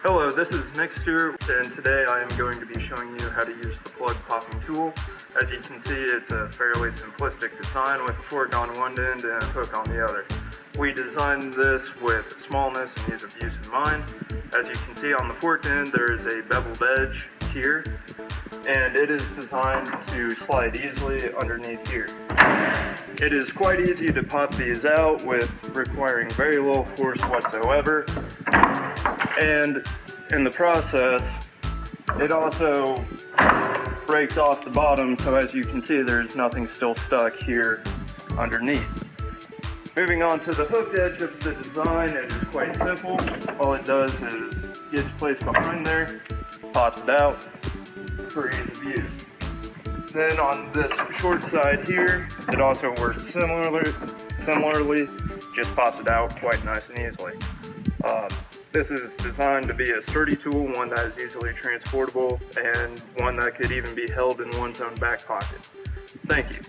Hello, this is Nick Stewart, and today I am going to be showing you how to use the plug popping tool. As you can see, it's a fairly simplistic design with a fork on one end and a hook on the other. We designed this with smallness and ease of use in mind. As you can see on the fork end, there is a beveled edge here, and it is designed to slide easily underneath here. It is quite easy to pop these out with requiring very little force whatsoever. And in the process, it also breaks off the bottom, so as you can see, there's nothing still stuck here underneath. Moving on to the hooked edge of the design, it is quite simple. All it does is gets placed behind there, pops it out for ease of use. Then on this short side here, it also works similarly, just pops it out quite nice and easily. This is designed to be a sturdy tool, one that is easily transportable, and one that could even be held in one's own back pocket. Thank you.